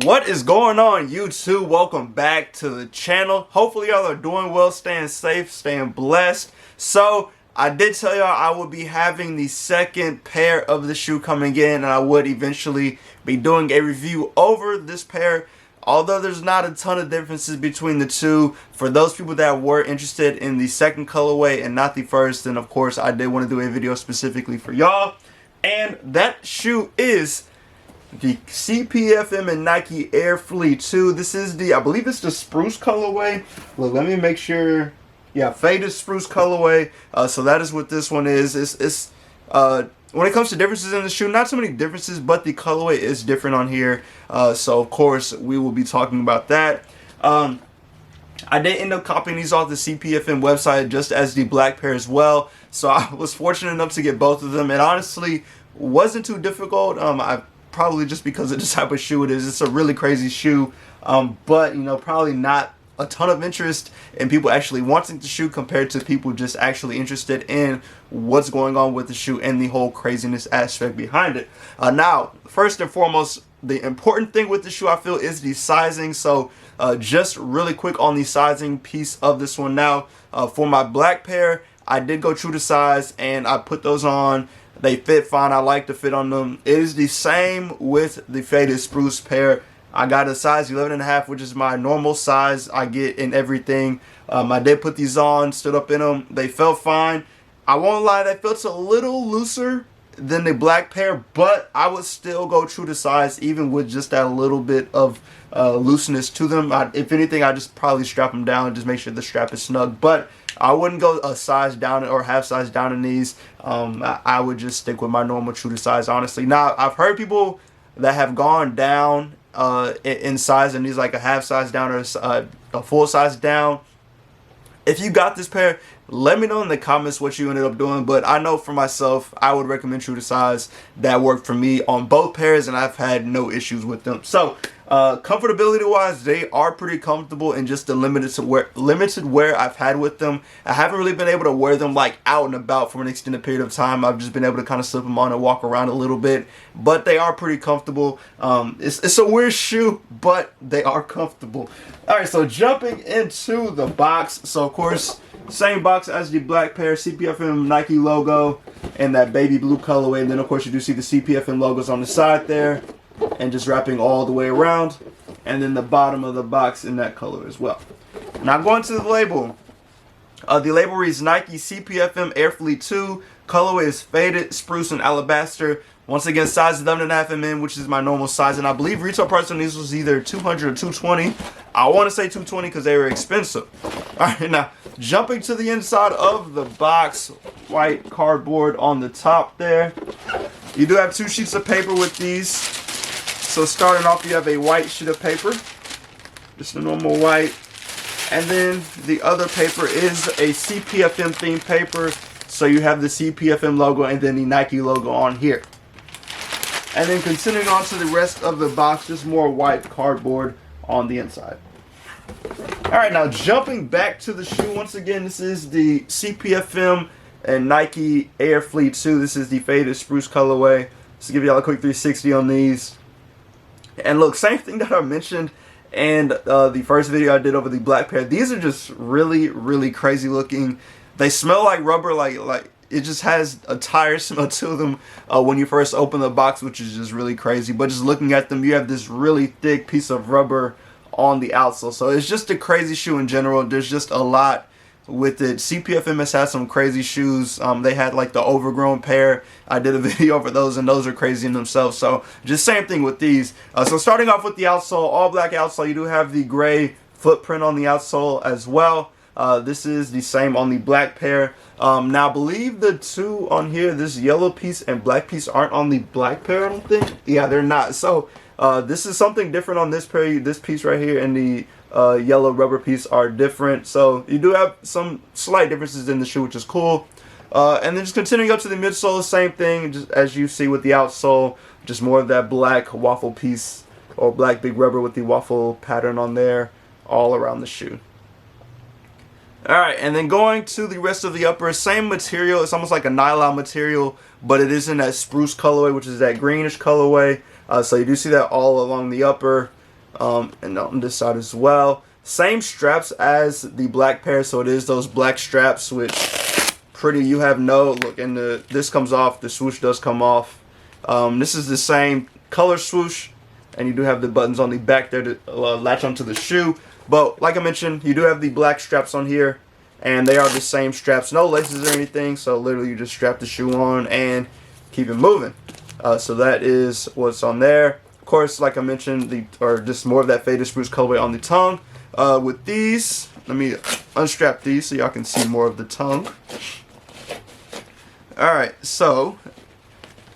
What is going on, YouTube? Welcome back to the channel. Hopefully y'all are doing well, staying safe, staying blessed. So I did tell y'all I would be having the second pair of the shoe coming in, and I would eventually be doing a review over this pair. Although there's not a ton of differences between the two, for those people that were interested in the second colorway and not the first, then of course I did want to do a video specifically for y'all. And that shoe is the Cpfm and Nike Air Flea 2. This is the, I believe it's the Spruce colorway. Look, let me make sure. Yeah, faded Spruce colorway. So that is what this one is. It's when it comes to differences in the shoe, not so many differences, but the colorway is different on here. So of course we will be talking about that. I did end up copying these off the Cpfm website, just as the black pair as well. So I was fortunate enough to get both of them. It honestly wasn't too difficult. Probably just because of the type of shoe it is. It's a really crazy shoe, but you know, probably not a ton of interest in people actually wanting the shoe compared to people just actually interested in what's going on with the shoe and the whole craziness aspect behind it. Now, first and foremost, the important thing with the shoe, I feel, is the sizing. So just really quick on the sizing piece of this one. Now, for my black pair, I did go true to size and I put those on. They fit fine. I like the fit on them. It is the same with the faded Spruce pair. I got a size 11.5, which is my normal size I get in everything. I did put these on, stood up in them. They felt fine. I won't lie, they felt a little looser than the black pair, but I would still go true to size even with just that little bit of looseness to them. If anything, I just probably strap them down and just make sure the strap is snug. But I wouldn't go a size down or half size down in these. I would just stick with my normal true to size, honestly. Now, I've heard people that have gone down in size and these like a half size down or a full size down. If you got this pair, let me know in the comments what you ended up doing. But I know for myself, I would recommend true to size. That worked for me on both pairs and I've had no issues with them. So comfortability wise, they are pretty comfortable in just the limited wear I've had with them. I haven't really been able to wear them like out and about for an extended period of time. I've just been able to kind of slip them on and walk around a little bit, but they are pretty comfortable. It's a weird shoe, but they are comfortable. All right, so jumping into the box. So of course, same box as the black pair, Cpfm Nike logo and that baby blue colorway, and then of course you do see the Cpfm logos on the side there, and just wrapping all the way around, and then the bottom of the box in that color as well. Now going to the label. The label reads Nike Cpfm Air Flea 2. Colorway is faded, spruce, and alabaster. Once again, size 11.5 mm, which is my normal size, and I believe retail price on these was either 200 or 220. I want to say 220 because they were expensive. All right, now jumping to the inside of the box, white cardboard on the top there. You do have two sheets of paper with these. So starting off, you have a white sheet of paper, just a normal white, and then the other paper is a Cpfm themed paper. So you have the Cpfm logo and then the Nike logo on here. And then continuing on to the rest of the box, just more white cardboard on the inside. Alright, now jumping back to the shoe, once again, this is the Cpfm and Nike Air Flea 2. This is the faded Spruce colorway. Just to give y'all a quick 360 on these. And look, same thing that I mentioned in the first video I did over the black pair. These are just really, really crazy looking. They smell like rubber, like it just has a tire smell to them when you first open the box, which is just really crazy. But just looking at them, you have this really thick piece of rubber on the outsole. So it's just a crazy shoe in general. There's just a lot with it. Cpfm has had some crazy shoes. They had like the overgrown pair. I did a video over those, and those are crazy in themselves. So just same thing with these. So starting off with the outsole, all black outsole. You do have the gray footprint on the outsole as well. This is the same on the black pair. Now I believe the two on here, this yellow piece and black piece, aren't on the black pair, I don't think. Yeah, they're not. So this is something different on this pair. This piece right here and the yellow rubber piece are different. So you do have some slight differences in the shoe, which is cool. And then just continuing up to the midsole, same thing, just as you see with the outsole, just more of that black waffle piece or black big rubber with the waffle pattern on there all around the shoe. Alright, and then going to the rest of the upper, same material. It's almost like a nylon material, but it is in that spruce colorway, which is that greenish colorway. So you do see that all along the upper. and on this side as well. Same straps as the black pair, so it is those black straps, which pretty, you have no, look, and this comes off, the swoosh does come off. This is the same color swoosh, and you do have the buttons on the back there to latch onto the shoe. But like I mentioned, you do have the black straps on here, and they are the same straps, no laces or anything, so literally you just strap the shoe on and keep it moving. So that is what's on there. Of course, like I mentioned, just more of that faded spruce colorway on the tongue. With these, let me unstrap these so y'all can see more of the tongue. Alright, so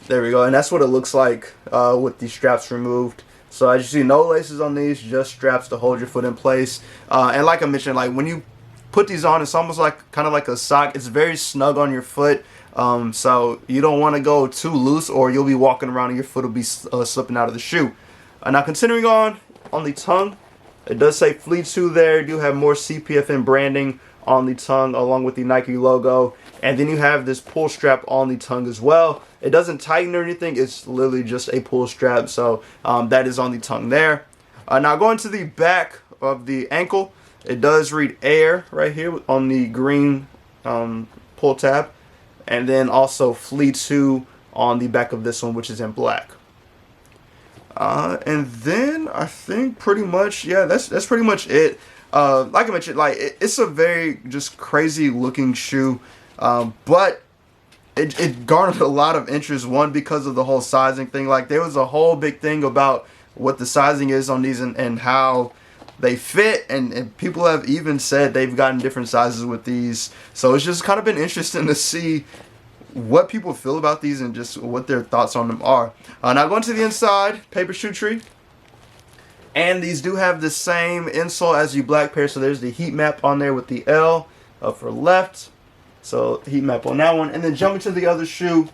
there we go, and that's what it looks like with the straps removed. So as you see, no laces on these, just straps to hold your foot in place. And like I mentioned, like when you put these on, it's almost like kind of like a sock. It's very snug on your foot, so you don't want to go too loose, or you'll be walking around and your foot will be slipping out of the shoe. Now continuing on the tongue, it does say Flea 2 there. You do have more Cpfm branding on the tongue along with the Nike logo, and then you have this pull strap on the tongue as well. It doesn't tighten or anything, it's literally just a pull strap, so that is on the tongue there. Now going to the back of the ankle, it does read Air right here on the green pull tab, and then also Flea 2 on the back of this one, which is in black. And then I think pretty much, yeah, that's pretty much it. Like I mentioned, like it's a very just crazy looking shoe, but it garnered a lot of interest. One, because of the whole sizing thing. Like there was a whole big thing about what the sizing is on these and how they fit, and people have even said they've gotten different sizes with these. So it's just kind of been interesting to see what people feel about these and just what their thoughts on them are. Now going to the inside, paper shoe tree. And these do have the same insole as the black pair, so there's the heat map on there with the L for left. So heat map on that one. And then jumping to the other shoe,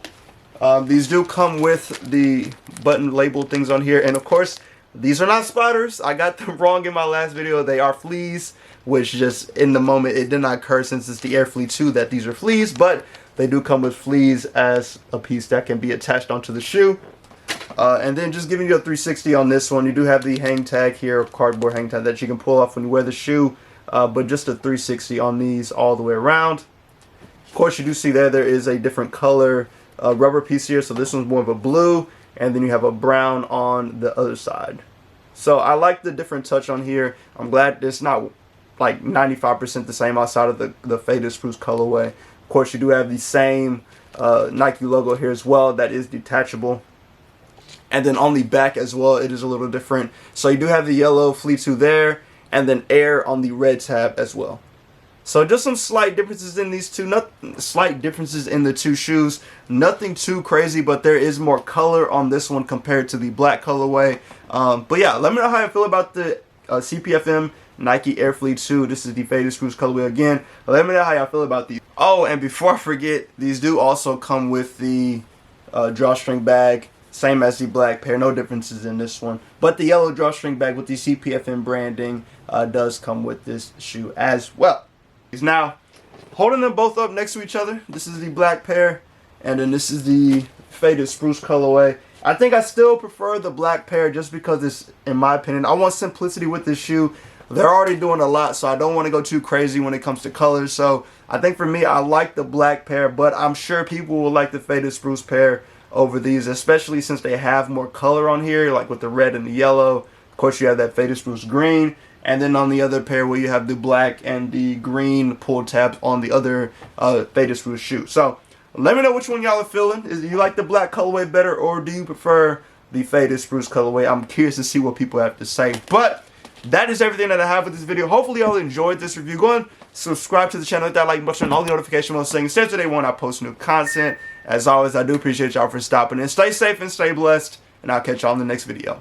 these do come with the button label things on here. And of course, these are not spiders. I got them wrong in my last video. They are fleas, which just in the moment it did not occur since it's the Air Flea 2 that these are fleas, but they do come with fleas as a piece that can be attached onto the shoe. And then just giving you a 360 on this one, you do have the hang tag here, cardboard hang tag that you can pull off when you wear the shoe, but just a 360 on these all the way around. Of course, you do see there is a different color rubber piece here, so this one's more of a blue, and then you have a brown on the other side. So I like the different touch on here. I'm glad it's not like 95% the same outside of the faded spruce colorway. Of course, you do have the same Nike logo here as well that is detachable. And then on the back as well, it is a little different. So you do have the yellow Flea 2 there, and then Air on the red tab as well. So just some slight differences in these two, slight differences in the two shoes. Nothing too crazy, but there is more color on this one compared to the black colorway. But yeah, let me know how you feel about the Cpfm Nike Air Flea 2. This is the faded spruce colorway again. Let me know how y'all feel about these. Oh, and before I forget, these do also come with the drawstring bag. Same as the black pair, no differences in this one. But the yellow drawstring bag with the Cpfm branding does come with this shoe as well. Now, holding them both up next to each other, this is the black pair, and then this is the faded spruce colorway. I think I still prefer the black pair just because it's, in my opinion, I want simplicity with this shoe. They're already doing a lot, so I don't want to go too crazy when it comes to colors. So I think for me, I like the black pair, but I'm sure people will like the faded spruce pair over these, especially since they have more color on here, like with the red and the yellow. Of course, you have that faded spruce green, and then on the other pair where you have the black and the green pull tabs on the other faded spruce shoe. So let me know which one y'all are feeling. Do you like the black colorway better, or do you prefer the faded spruce colorway? I'm curious to see what people have to say. But that is everything that I have with this video. Hopefully y'all enjoyed this review. Go and subscribe to the channel, hit that like button, and all the notification bells saying since today when I post new content. As always, I do appreciate y'all for stopping in. Stay safe and stay blessed, and I'll catch y'all in the next video.